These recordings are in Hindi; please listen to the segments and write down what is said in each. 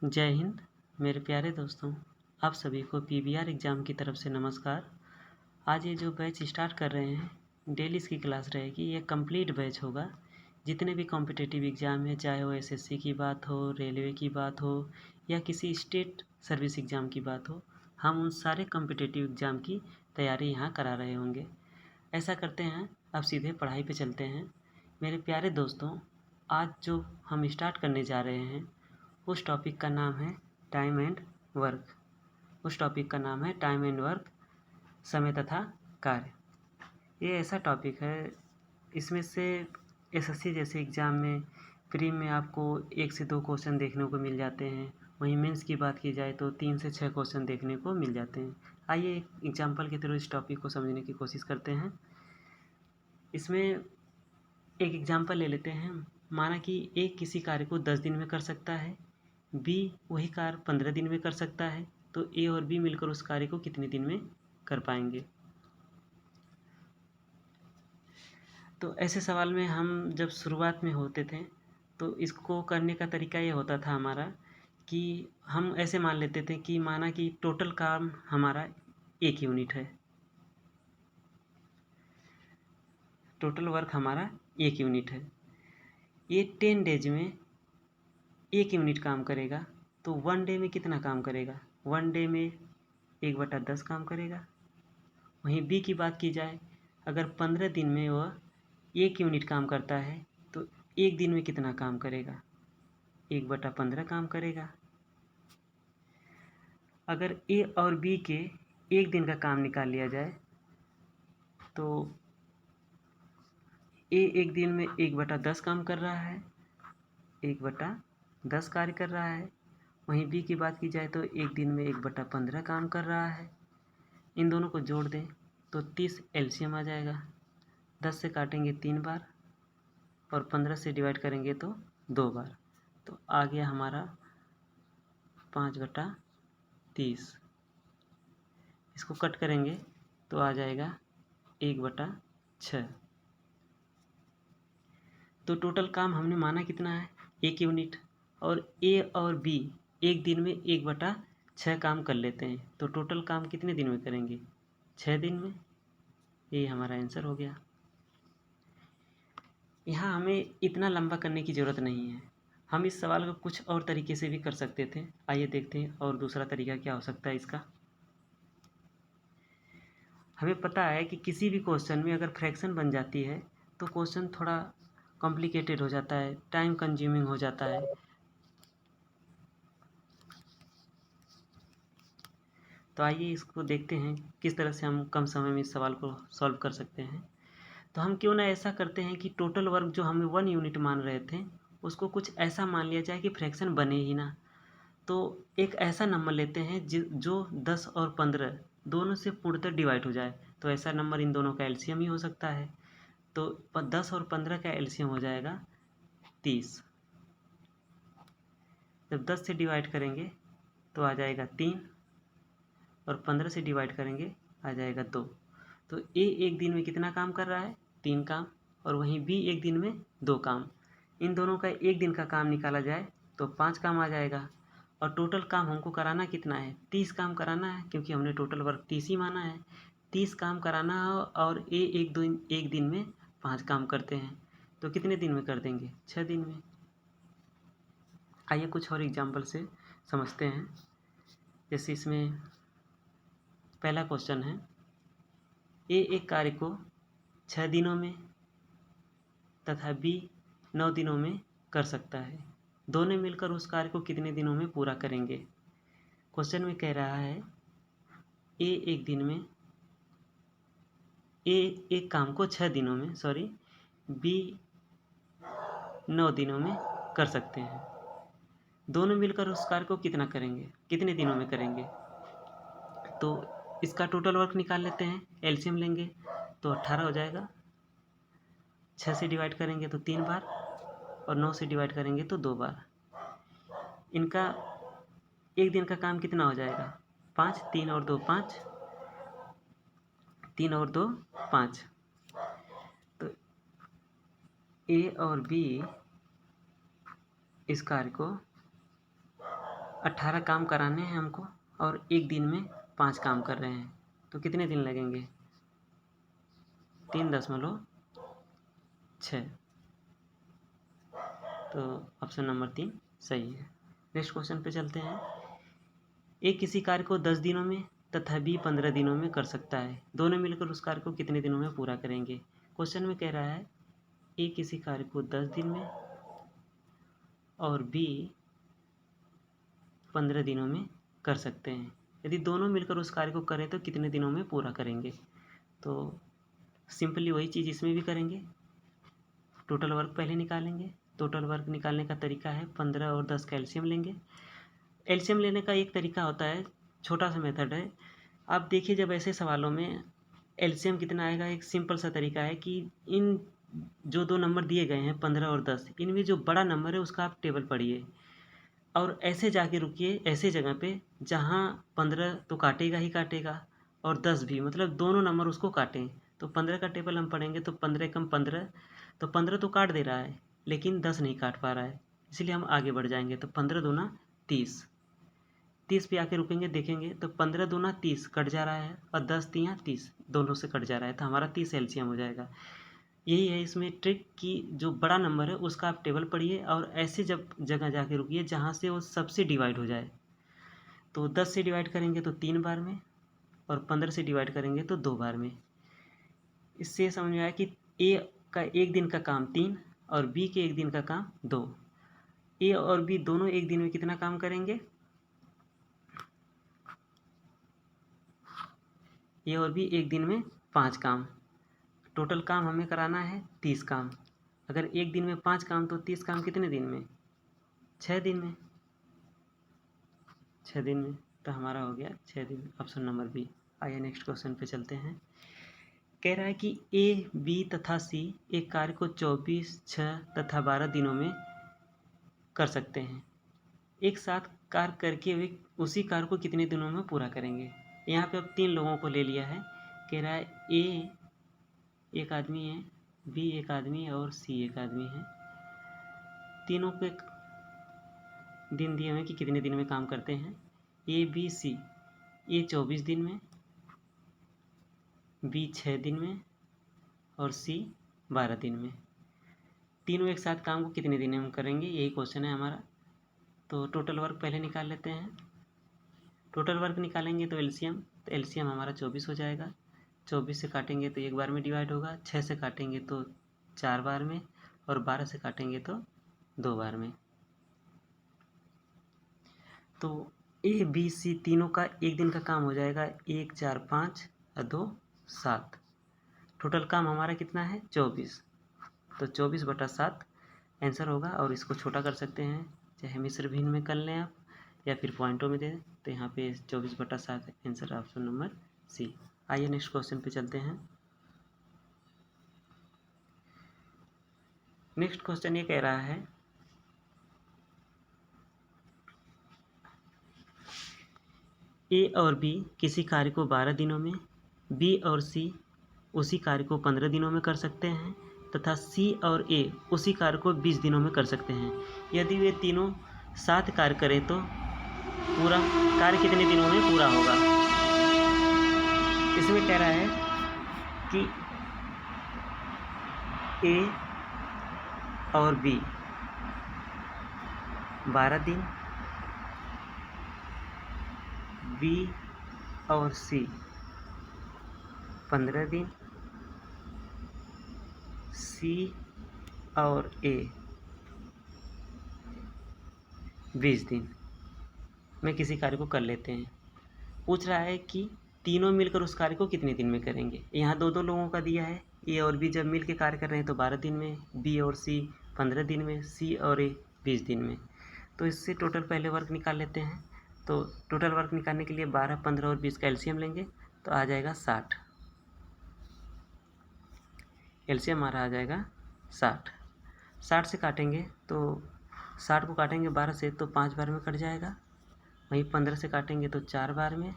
जय हिंद मेरे प्यारे दोस्तों, आप सभी को पीवीआर एग्ज़ाम की तरफ से नमस्कार। आज ये जो बैच स्टार्ट कर रहे हैं, डेली इसकी क्लास रहेगी। ये कंप्लीट बैच होगा। जितने भी कॉम्पिटिटिव एग्ज़ाम है, चाहे वो एसएससी की बात हो, रेलवे की बात हो या किसी स्टेट सर्विस एग्ज़ाम की बात हो, हम उन सारे कॉम्पिटिटिव एग्ज़ाम की तैयारी यहाँ करा रहे होंगे। ऐसा करते हैं, अब सीधे पढ़ाई पे चलते हैं। मेरे प्यारे दोस्तों, आज जो हम स्टार्ट करने जा रहे हैं उस टॉपिक का नाम है टाइम एंड वर्क। समय तथा कार्य। ये ऐसा टॉपिक है, इसमें से एसएससी जैसे एग्ज़ाम में प्री में आपको 1 से 2 क्वेश्चन देखने को मिल जाते हैं। वहीं मेंस की बात की जाए तो 3 से 6 क्वेश्चन देखने को मिल जाते हैं। आइए एक एग्जाम्पल के थ्रू इस टॉपिक को समझने की कोशिश करते हैं। इसमें एक एग्जाम्पल ले लेते हैं। माना कि ए किसी कार्य को 10 दिन में कर सकता है, बी वही कार्य 15 दिन में कर सकता है, तो ए और बी मिलकर उस कार्य को कितने दिन में कर पाएंगे। तो ऐसे सवाल में हम जब शुरुआत में होते थे तो इसको करने का तरीका ये होता था हमारा कि हम ऐसे मान लेते थे कि माना कि टोटल काम हमारा 1 यूनिट है, टोटल वर्क हमारा 1 यूनिट है। ये 10 डेज में 1 यूनिट काम करेगा, तो 1 डे में कितना काम करेगा? 1 डे में 1/10 काम करेगा। वहीं बी की बात की जाए, अगर 15 दिन में वह 1 यूनिट काम करता है तो 1 दिन में कितना काम करेगा? 1/15 काम करेगा। अगर ए और बी के 1 दिन का काम निकाल लिया जाए तो ए 1 दिन में 1/10 काम कर रहा है, 1/10 कार्य कर रहा है। वहीं बी की बात की जाए तो 1 दिन में 1/15 काम कर रहा है। इन दोनों को जोड़ दें तो 30 एलसीएम आ जाएगा। 10 से काटेंगे 3 बार और 15 से डिवाइड करेंगे तो 2 बार। तो आ गया हमारा 5/30। इसको कट करेंगे तो आ जाएगा 1/6। तो टोटल काम हमने माना कितना है? 1 यूनिट। और ए और बी 1 दिन में 1/6 काम कर लेते हैं, तो टोटल काम कितने दिन में करेंगे? 6 दिन में। ये हमारा आंसर हो गया। यहाँ हमें इतना लंबा करने की ज़रूरत नहीं है। हम इस सवाल को कुछ और तरीके से भी कर सकते थे। आइए देखते हैं और दूसरा तरीका क्या हो सकता है इसका। हमें पता है कि किसी भी क्वेश्चन में अगर फ्रैक्शन बन जाती है तो क्वेश्चन थोड़ा कॉम्प्लिकेटेड हो जाता है, टाइम कंज्यूमिंग हो जाता है। तो आइए इसको देखते हैं किस तरह से हम कम समय में इस सवाल को सॉल्व कर सकते हैं। तो हम क्यों ना ऐसा करते हैं कि टोटल वर्क जो हमें 1 यूनिट मान रहे थे उसको कुछ ऐसा मान लिया जाए कि फ्रैक्शन बने ही ना। तो एक ऐसा नंबर लेते हैं जो 10 और 15 दोनों से पूर्णतः डिवाइड हो जाए। तो ऐसा नंबर इन दोनों का एलसीएम ही हो सकता है। तो 10 और 15 का एलसीएम हो जाएगा 30। जब 10 से डिवाइड करेंगे तो आ जाएगा 3 और 15 से डिवाइड करेंगे आ जाएगा 2। तो ए 1 दिन में कितना काम कर रहा है? 3 काम। और वहीं बी 1 दिन में 2 काम। इन दोनों का 1 दिन का काम निकाला जाए तो 5 काम आ जाएगा। और टोटल काम हमको कराना कितना है? 30 काम कराना है, क्योंकि हमने टोटल वर्क 30 ही माना है। 30 काम कराना है और ए 1 दिन में 5 काम करते हैं, तो कितने दिन में कर देंगे? 6 दिन में। आइए कुछ और एग्जाम्पल से समझते हैं। जैसे इसमें पहला क्वेश्चन है, ए एक कार्य को 6 दिनों में तथा बी 9 दिनों में कर सकता है। दोनों मिलकर उस कार्य को कितने दिनों में पूरा करेंगे? क्वेश्चन में कह रहा है ए एक दिन में ए एक काम को 6 दिनों में बी 9 दिनों में कर सकते हैं। दोनों मिलकर उस कार्य को कितना करेंगे, कितने दिनों में करेंगे? तो इसका टोटल वर्क निकाल लेते हैं, एलसीएम लेंगे तो 18 हो जाएगा। 6 से डिवाइड करेंगे तो 3 बार और 9 से डिवाइड करेंगे तो 2 बार। इनका 1 दिन का काम कितना हो जाएगा? 5, 3 और 2 5, 3 और 2 5। तो ए और बी इस कार्य को 18 काम कराने हैं हमको और एक दिन में 5 काम कर रहे हैं, तो कितने दिन लगेंगे? 3.6। तो ऑप्शन नंबर 3 सही है। नेक्स्ट क्वेश्चन पे चलते हैं। ए किसी कार्य को 10 दिनों में तथा बी 15 दिनों में कर सकता है, दोनों मिलकर उस कार्य को कितने दिनों में पूरा करेंगे? क्वेश्चन में कह रहा है ए किसी कार्य को 10 दिन में और बी 15 दिनों में कर सकते हैं। यदि दोनों मिलकर उस कार्य को करें तो कितने दिनों में पूरा करेंगे? तो सिंपली वही चीज़ इसमें भी करेंगे। टोटल वर्क पहले निकालेंगे। टोटल वर्क निकालने का तरीका है 15 और 10 का एलसीएम लेंगे। एलसीएम लेने का एक तरीका होता है, छोटा सा मेथड है। आप देखिए जब ऐसे सवालों में एलसीएम कितना आएगा, एक सिंपल सा तरीका है कि इन जो दो नंबर दिए गए हैं 15 और 10, इनमें जो बड़ा नंबर है उसका आप टेबल पढ़िए और ऐसे जाके रुकिए ऐसे जगह पे जहाँ 15 तो काटेगा ही काटेगा और 10 भी, मतलब दोनों नंबर उसको काटें। तो 15 का टेबल हम पढ़ेंगे तो 15 कम 15, तो 15 तो काट दे रहा है लेकिन 10 नहीं काट पा रहा है, इसलिए हम आगे बढ़ जाएंगे। तो 15 दूना 30, 30 पे आके रुकेंगे, देखेंगे तो 15 दूना 30 कट जा रहा है और 10 तियाँ 30 दोनों से कट जा रहा है, तो हमारा 30 एलसीएम हो जाएगा। यही है इसमें ट्रिक कि जो बड़ा नंबर है उसका आप टेबल पढ़िए और ऐसे जब जगह जाके रुकिए जहाँ से वो सबसे डिवाइड हो जाए। तो 10 से डिवाइड करेंगे तो 3 बार में और 15 से डिवाइड करेंगे तो 2 बार में। इससे समझ में आया कि ए का एक दिन का काम 3 और बी के एक दिन का काम 2। ए और बी दोनों एक दिन में कितना काम करेंगे? ए और बी एक दिन में 5 काम। टोटल काम हमें कराना है 30 काम। अगर एक दिन में 5 काम तो 30 काम कितने दिन में? 6 दिन में। 6 दिन में, तो हमारा हो गया 6 दिन, ऑप्शन नंबर बी। आइए नेक्स्ट क्वेश्चन पे चलते हैं। कह रहा है कि ए, बी तथा सी एक कार्य को 24, 6 तथा 12 दिनों में कर सकते हैं। एक साथ कार्य करके वे उसी कार्य को कितने दिनों में पूरा करेंगे? यहाँ पे अब 3 लोगों को ले लिया है। कह रहा है ए एक आदमी है, बी एक आदमी है और सी एक आदमी है। तीनों के दिन दिए हुए कि कितने दिन में काम करते हैं। ए बी सी, ए 24 दिन में, बी 6 दिन में और सी 12 दिन में। तीनों एक साथ काम को कितने दिन में करेंगे, यही क्वेश्चन है हमारा। तो टोटल वर्क पहले निकाल लेते हैं। टोटल वर्क निकालेंगे तो एलसीएम हमारा 24 हो जाएगा। 24 से काटेंगे तो 1 बार में डिवाइड होगा, 6 से काटेंगे तो 4 बार में और 12 से काटेंगे तो 2 बार में। तो ए बी सी तीनों का एक दिन का काम हो जाएगा 1 4 5 और 2 7। टोटल काम हमारा कितना है 24, तो 24/7 आंसर होगा। और इसको छोटा कर सकते हैं, चाहे मिश्र भिन्न में कर लें आप या फिर पॉइंटों में दे दें, तो यहाँ पे 24/7 आंसर ऑप्शन नंबर सी। आइए नेक्स्ट क्वेश्चन पे चलते हैं। नेक्स्ट क्वेश्चन ये कह रहा है ए और बी किसी कार्य को 12 दिनों में, बी और सी उसी कार्य को 15 दिनों में कर सकते हैं तथा सी और ए उसी कार्य को 20 दिनों में कर सकते हैं। यदि वे तीनों साथ कार्य करें तो पूरा कार्य कितने दिनों में पूरा होगा? इसमें कह रहा है कि ए और बी 12 दिन, बी और सी 15 दिन, सी और ए 20 दिन में किसी कार्य को कर लेते हैं। पूछ रहा है कि तीनों मिलकर उस कार्य को कितने दिन में करेंगे। यहाँ दो लोगों का दिया है, ए और बी जब मिल के कार्य कर रहे हैं तो 12 दिन में, बी और सी 15 दिन में, सी और ए 20 दिन में। तो इससे टोटल पहले वर्क निकाल लेते हैं। तो टोटल वर्क निकालने के लिए 12, 15 और 20 का एलसीएम लेंगे तो आ जाएगा 60। एलसीएम हमारा आ जाएगा 60। 60 से काटेंगे तो 60 को काटेंगे 12 से तो 5 बार में कट जाएगा। वहीं 15 से काटेंगे तो 4 बार में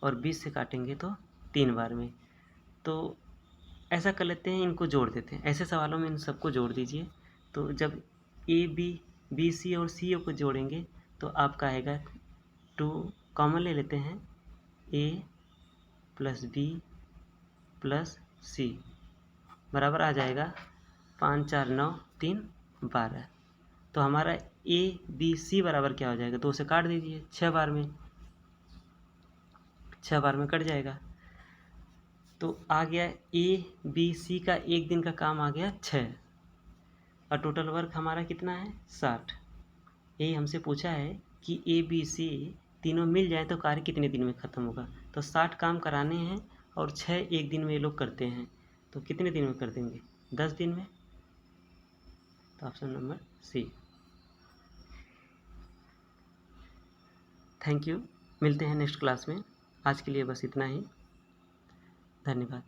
और 20 से काटेंगे तो 3 बार में। तो ऐसा कर लेते हैं, इनको जोड़ देते हैं। ऐसे सवालों में इन सबको जोड़ दीजिए। तो जब ए बी बी सी और सी को जोड़ेंगे तो आपका आएगा 2, कॉमन ले लेते हैं, ए प्लस बी प्लस सी बराबर आ जाएगा 5 4 9 3 12। तो हमारा ए बी सी बराबर क्या हो जाएगा, 2 से काट दीजिए, 6 बार में, 6 बार में कट जाएगा। तो आ गया ए बी सी का एक दिन का काम आ गया 6, और टोटल वर्क हमारा कितना है 60। यही हमसे पूछा है कि ए बी सी तीनों मिल जाए तो कार्य कितने दिन में ख़त्म होगा। तो 60 काम कराने हैं और 6 एक दिन में ये लोग करते हैं, तो कितने दिन में कर देंगे, 10 दिन में। तो option number C. Thank you, मिलते हैं नेक्स्ट क्लास में। आज के लिए बस इतना ही, धन्यवाद।